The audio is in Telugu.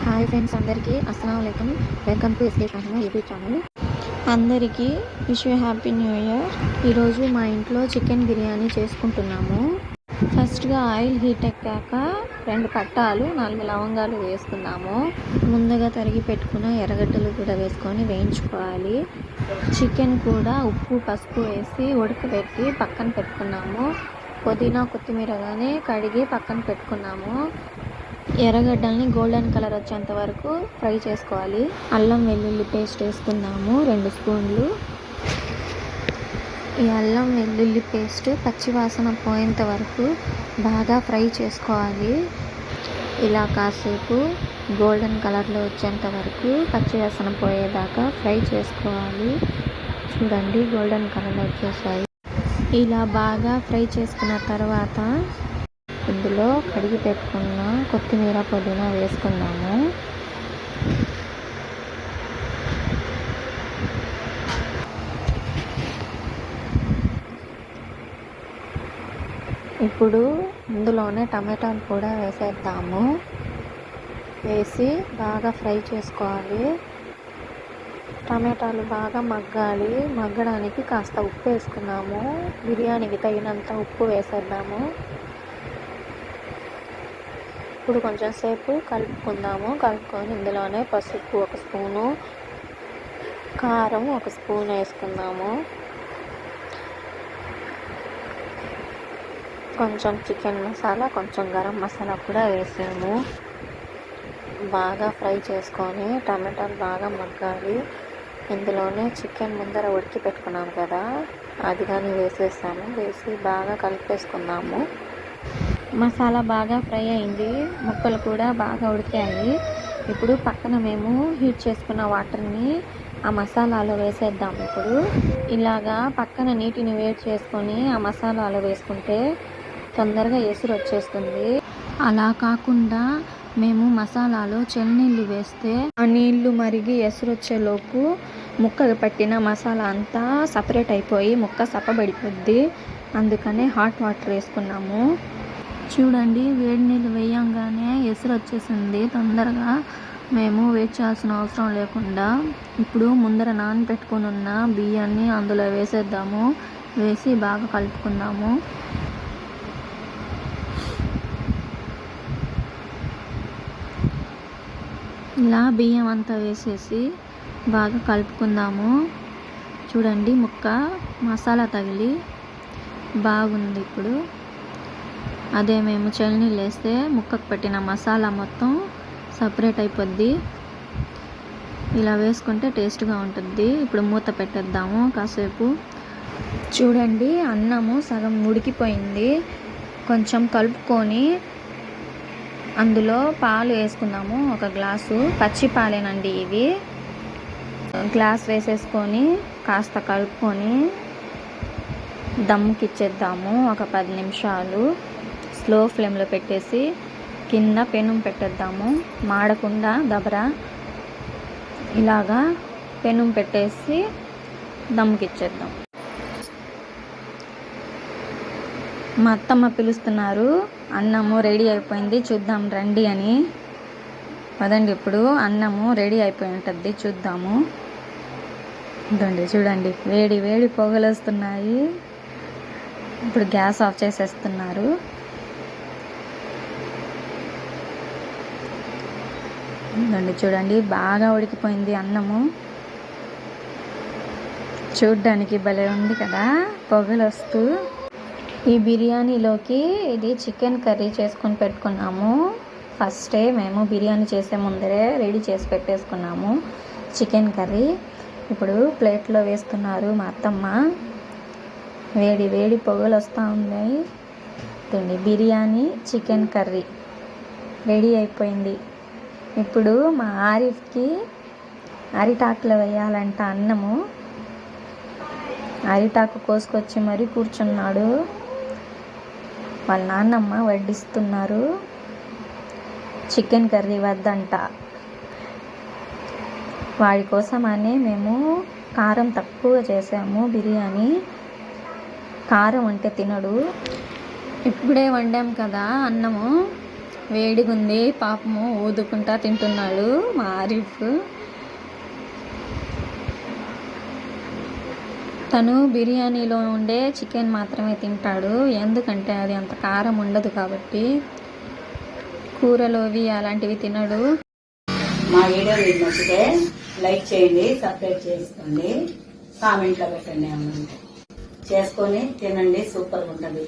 హాయ్ ఫ్రెండ్స్, అందరికీ అస్సలాము అలైకుం. Welcome to S K Shahana YouTube channel. అందరికీ wish you happy new year. ఈరోజు మా ఇంట్లో చికెన్ బిర్యానీ చేసుకుంటున్నాము. ఫస్ట్గా ఆయిల్ హీట్ ఎక్కాక 2 పట్టాలు 4 లవంగాలు వేసుకున్నాము. ముందుగా తరిగి పెట్టుకున్న ఎర్రగడ్డలు కూడా వేసుకొని వేయించుకోవాలి. చికెన్ కూడా ఉప్పు పసుపు వేసి ఉడకబెట్టి పక్కన పెట్టుకున్నాము. పుదీనా కొత్తిమీర కానీ కడిగి పక్కన పెట్టుకున్నాము. ఎర్రగడ్డల్ని గోల్డెన్ కలర్ వచ్చేంత వరకు ఫ్రై చేసుకోవాలి. అల్లం వెల్లుల్లి పేస్ట్ వేసుకున్నాము 2 స్పూన్లు. ఈ అల్లం వెల్లుల్లి పేస్ట్ పచ్చివాసన పోయేంత వరకు బాగా ఫ్రై చేసుకోవాలి. ఇలా కాసేపు గోల్డెన్ కలర్లో వచ్చేంత వరకు పచ్చివాసన పోయేదాకా ఫ్రై చేసుకోవాలి. చూడండి, గోల్డెన్ కలర్లో వచ్చేసాయి. ఇలా బాగా ఫ్రై చేసుకున్న తర్వాత ఇందులో కడిగి పెట్టుకున్న కొత్తిమీర పుదీనా వేసుకున్నాము. ఇప్పుడు ఇందులోనే టమాటాలు కూడా వేసేద్దాము. వేసి బాగా ఫ్రై చేసుకోవాలి. టమాటాలు బాగా మగ్గాలి. మగ్గడానికి కాస్త ఉప్పు వేసుకున్నాము. బిర్యానీకి తగినంత ఉప్పు వేసేద్దాము. ఇప్పుడు కొంచెం సేపు కలుపుకుందాము. కలుపుకొని ఇందులోనే పసుపు 1 స్పూను, కారం 1 స్పూన్ వేసుకుందాము. కొంచెం చికెన్ మసాలా, కొంచెం గరం మసాలా కూడా వేసాము. బాగా ఫ్రై చేసుకొని టమాటాలు బాగా మగ్గాలి. ఇందులోనే చికెన్ ముందర ఉడికి పెట్టుకున్నాము కదా, అది కానీ వేసేసాము. వేసి బాగా కలిపేసుకున్నాము. మసాలా బాగా ఫ్రై అయింది. ముక్కలు కూడా బాగా ఉడికాయి. ఇప్పుడు పక్కన మేము హీట్ చేసుకున్న వాటర్ని ఆ మసాలాలో వేసేద్దాము. ఇప్పుడు ఇలాగా పక్కన నీటిని వేడి చేసుకొని ఆ మసాలాలో వేసుకుంటే తొందరగా ఎసురు వచ్చేస్తుంది. అలా కాకుండా మేము మసాలాలో చన్నీళ్ళు వేస్తే ఆ నీళ్లు మరిగి ఎసురు వచ్చేలోపు ముక్కకు పట్టిన మసాలా అంతా సపరేట్ అయిపోయి ముక్క సప్పబడిపోద్ది. అందుకనే హాట్ వాటర్ వేసుకున్నాము. చూడండి, వేడి నీళ్ళు వేయంగానే ఎసురు వచ్చేసింది తొందరగా. మేము వెయిట్ చేయాల్సిన అవసరం లేకుండా ఇప్పుడు ముందర నానబెట్టుకుని ఉన్న బియ్యాన్ని అందులో వేసేద్దాము. వేసి బాగా కలుపుకుందాము. ఇలా బియ్యం అంతా వేసేసి బాగా కలుపుకుందాము. చూడండి, ముక్క మసాలా తగిలి బాగుంది. ఇప్పుడు అదే మేము చల్నీళ్ళు వేస్తే ముక్కకు పట్టిన మసాలా మొత్తం సపరేట్ అయిపోద్ది. ఇలా వేసుకుంటే టేస్ట్గా ఉంటుంది. ఇప్పుడు మూత పెట్టేద్దాము కాసేపు. చూడండి, అన్నము సగం ఉడికిపోయింది. కొంచెం కలుపుకొని అందులో పాలు వేసుకుందాము. 1 గ్లాసు పచ్చి పాలేనండి ఇవి. గ్లాస్ వేసేసుకొని కాస్త కలుపుకొని దమ్ముకి ఇచ్చేద్దాము. ఒక 10 నిమిషాలు స్లో ఫ్లేమ్లో పెట్టేసి కింద పెనం పెట్టేద్దాము. మాడకుండా దబరా ఇలాగా పెనం పెట్టేసి దమ్ముకి ఇచ్చేద్దాం. మా అత్తమ్మ పిలుస్తున్నారు. అన్నము రెడీ అయిపోయింది, చూద్దాం రండి అని. పదండి, ఇప్పుడు అన్నము రెడీ అయిపోయి ఉంటుంది, చూద్దాము. ఇదండి చూడండి, వేడి వేడి పొగలు వస్తున్నాయి. ఇప్పుడు గ్యాస్ ఆఫ్ చేసేస్తున్నారు. ఇదండి చూడండి, బాగా ఉడికిపోయింది అన్నము. చూడ్డానికి భలే ఉంది కదా పొగలు వస్తూ. ఈ బిర్యానీలోకి ఇది చికెన్ కర్రీ చేసుకొని పెట్టుకున్నాము. ఫస్టే మేము బిర్యానీ చేసే ముందరే రెడీ చేసి పెట్టేసుకున్నాము చికెన్ కర్రీ. ఇప్పుడు ప్లేట్లో వేస్తున్నారు మా అత్తమ్మ. వేడి వేడి పొగలు వస్తూ ఉన్నాయి. తిండి బిర్యానీ చికెన్ కర్రీ రెడీ అయిపోయింది. ఇప్పుడు మా ఆరిఫ్కి అరిటాకులో వేయాలంట అన్నము. అరిటాకు కోసుకొచ్చి మరీ కూర్చున్నాడు. వాళ్ళ నాన్నమ్మ వడ్డిస్తున్నారు. చికెన్ కర్రీ వద్దంట. వాడి కోసమనే మేము కారం తక్కువ చేసాము బిర్యానీ. కారం అంటే తినడు. ఇప్పుడే వండాం కదా అన్నము, వేడిగుంది పాపము, ఊదుకుంటా తింటున్నాడు మా ఆరిఫ్. తను బిర్యానీలో ఉండే చికెన్ మాత్రమే తింటాడు, ఎందుకంటే అది అంత కారం ఉండదు కాబట్టి. కూరలోవి అలాంటివి తినడు. మా వీడియో మీకు నచ్చితే లైక్ చేయండి, సబ్స్క్రైబ్ చేసుకోండి, కామెంట్లో పెట్టండి, ఏమన్నా చేసుకొని తినండి, సూపర్గా ఉంటుంది.